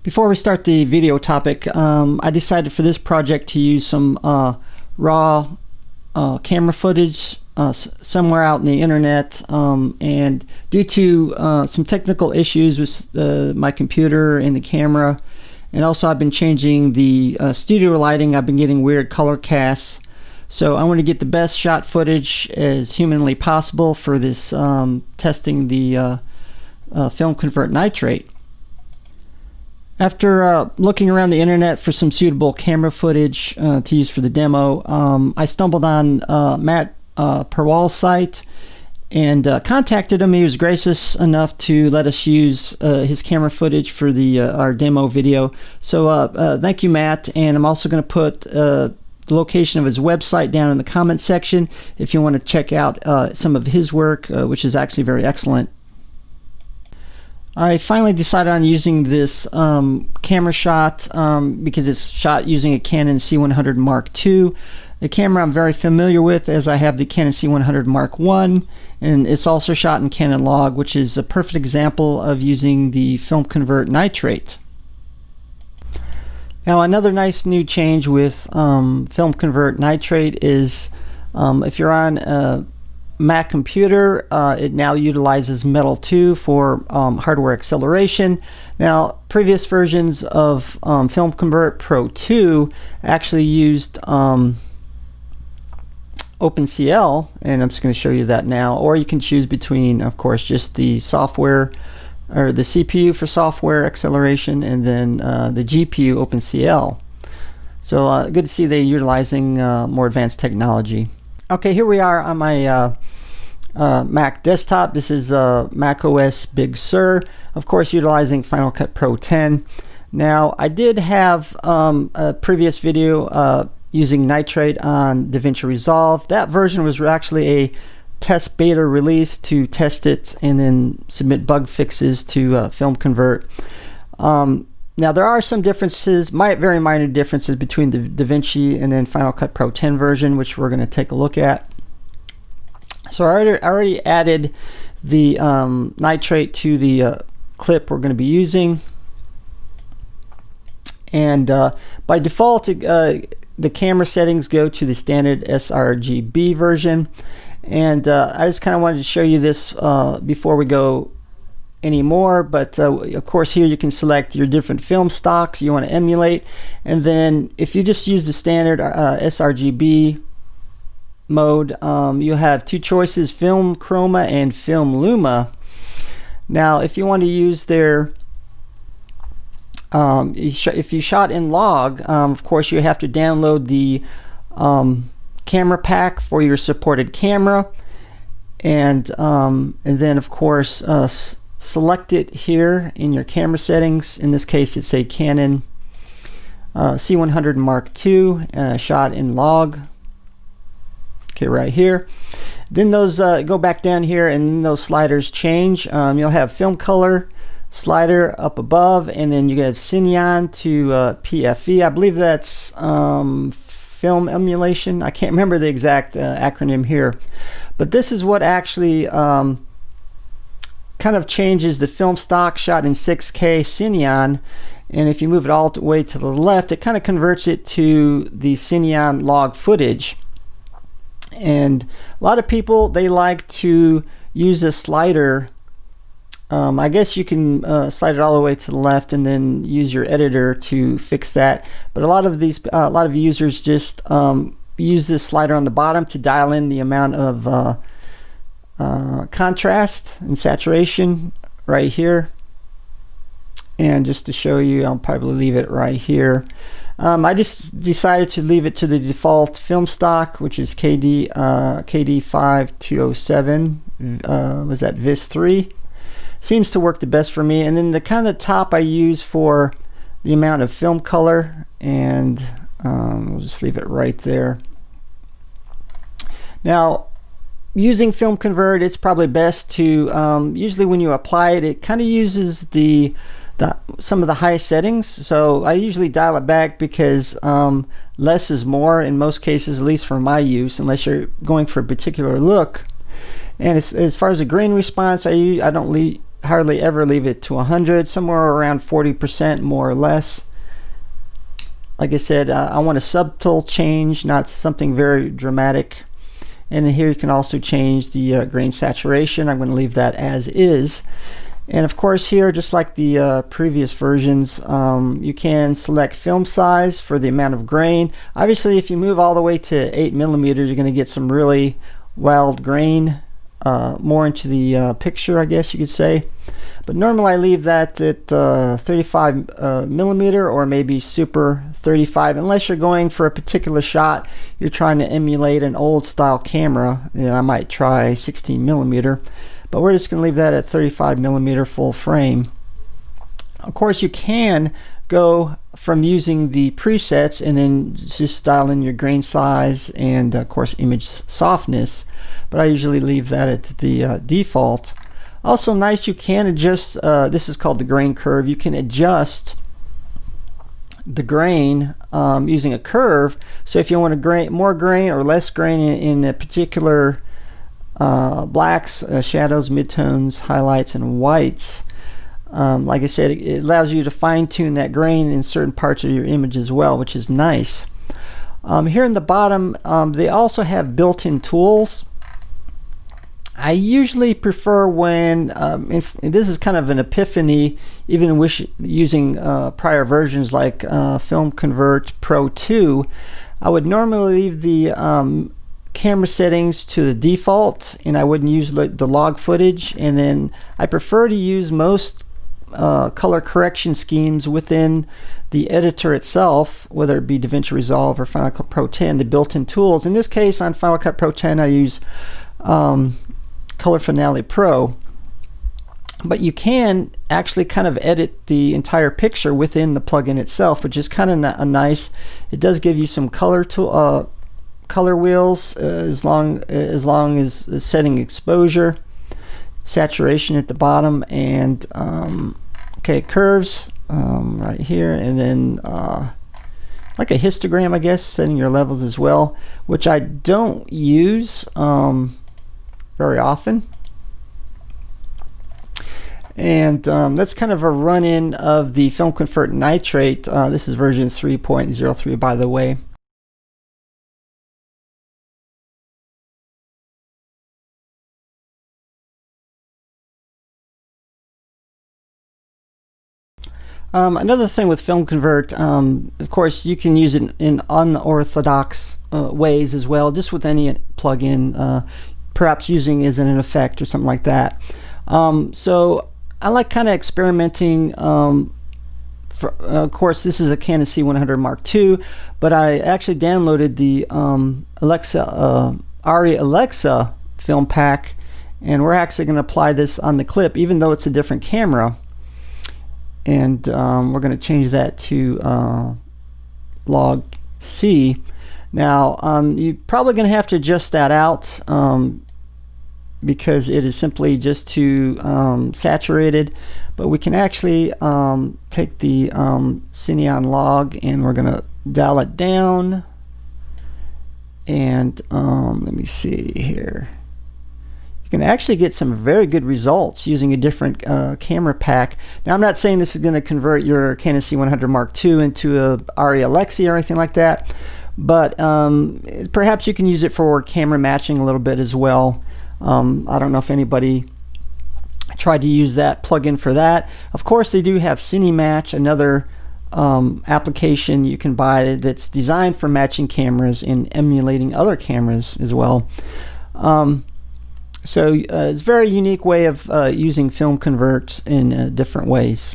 Before we start the video topic, I decided for this project to use some raw camera footage somewhere out in the internet, and due to some technical issues with my computer and the camera, and also I've been changing the studio lighting, I've been getting weird color casts. So I want to get the best shot footage as humanly possible for this testing the Filmconvert Nitrate. After looking around the internet for some suitable camera footage to use for the demo, I stumbled on Matt Perwall's site and contacted him. He was gracious enough to let us use his camera footage for our demo video. So thank you, Matt, and I'm also going to put the location of his website down in the comment section if you want to check out some of his work, which is actually very excellent. I finally decided on using this camera shot because it's shot using a Canon C100 Mark II, a camera I'm very familiar with as I have the Canon C100 Mark I, and it's also shot in Canon log, which is a perfect example of using the Filmconvert Nitrate. Now, another nice new change with Filmconvert Nitrate is if you're on a Mac computer, it now utilizes Metal 2 for hardware acceleration. Now, previous versions of Filmconvert Pro 2 actually used OpenCL, and I'm just going to show you that now. Or you can choose between, of course, just the software or the CPU for software acceleration, and then the GPU OpenCL. So good to see they're utilizing more advanced technology. Okay, here we are on my Mac desktop. This is Mac OS Big Sur, of course utilizing Final Cut Pro 10. Now, I did have a previous video using Nitrate on DaVinci Resolve. That version was actually a test beta release to test it and then submit bug fixes to Filmconvert. Now, there are some differences, very minor differences between the DaVinci and then Final Cut Pro 10 version, which we're going to take a look at. So I already added the nitrate to the clip we're going to be using. And by default, the camera settings go to the standard sRGB version. And I just kind of wanted to show you this before we go anymore, but of course here you can select your different film stocks you want to emulate, and then if you just use the standard sRGB mode, you have two choices: Film Chroma and Film Luma. Now, if you want to use their if you shot in log, of course you have to download the camera pack for your supported camera, and then of course select it here in your camera settings. In this case, it's a Canon C100 Mark II shot in log. Okay, right here. Then those go back down here, and then those sliders change. You'll have film color slider up above, and then you have Clingan to PFE. I believe that's film emulation. I can't remember the exact acronym here, but this is what actually kind of changes the film stock shot in 6K Clingan, and if you move it all the way to the left, it kind of converts it to the Clingan log footage. And a lot of people, they like to use a slider. I guess you can slide it all the way to the left and then use your editor to fix that. But a lot of users just use this slider on the bottom to dial in the amount of contrast and saturation right here. And just to show you, I'll probably leave it right here. I just decided to leave it to the default film stock, which is KD5207. Was that VIS 3? Seems to work the best for me. And then the kind of top I use for the amount of film color, and we'll just leave it right there. Now, using Filmconvert, it's probably best to usually when you apply it, it kind of uses some of the highest settings. So I usually dial it back because less is more in most cases, at least for my use, unless you're going for a particular look. And as far as the grain response, I don't hardly ever leave it to 100, somewhere around 40% more or less. Like I said, I want a subtle change, not something very dramatic. And here you can also change the grain saturation. I'm going to leave that as is. And of course here, just like the previous versions, you can select film size for the amount of grain. Obviously, if you move all the way to 8mm, you're going to get some really wild grain, more into the picture, I guess you could say. But normally I leave that at 35mm or maybe super 35, unless you're going for a particular shot, you're trying to emulate an old style camera, and I might try 16mm. But we're just going to leave that at 35mm full frame. Of course, you can go from using the presets and then just dial in your grain size and of course image softness, but I usually leave that at the default. Also nice, you can adjust, this is called the grain curve. You can adjust the grain using a curve. So if you want more grain or less grain in a particular blacks, shadows, midtones, highlights, and whites, like I said, it allows you to fine-tune that grain in certain parts of your image as well, which is nice. Here in the bottom, they also have built-in tools. I usually prefer when, this is kind of an epiphany, even using prior versions like Filmconvert Pro 2, I would normally leave the camera settings to the default, and I wouldn't use the log footage, and then I prefer to use most color correction schemes within the editor itself, whether it be DaVinci Resolve or Final Cut Pro 10, the built-in tools. In this case, on Final Cut Pro 10, I use Color Finale Pro, but you can actually kind of edit the entire picture within the plugin itself, which is kind of nice. It does give you some color wheels as long as setting exposure, saturation at the bottom, and okay, curves right here, and then like a histogram, I guess, setting your levels as well, which I don't use very often. And that's kind of a run-in of the Filmconvert Nitrate. This is version 3.03, by the way. Another thing with Filmconvert, of course, you can use it in unorthodox ways as well, just with any plugin, perhaps using it as an effect or something like that. So I like kind of experimenting. Of course, this is a Canon C100 Mark II, but I actually downloaded the ARRI Alexa film pack, and we're actually going to apply this on the clip, even though it's a different camera. And we're going to change that to log C. Now you're probably going to have to adjust that out because it is simply just too saturated, but we can actually take the Cineon log and we're going to dial it down, and let me see here. You can actually get some very good results using a different camera pack. Now, I'm not saying this is going to convert your Canon C100 Mark II into a ARRI Alexa or anything like that, but perhaps you can use it for camera matching a little bit as well. I don't know if anybody tried to use that plugin for that. Of course, they do have CineMatch, another application you can buy that's designed for matching cameras and emulating other cameras as well. So it's a very unique way of using Filmconvert in different ways.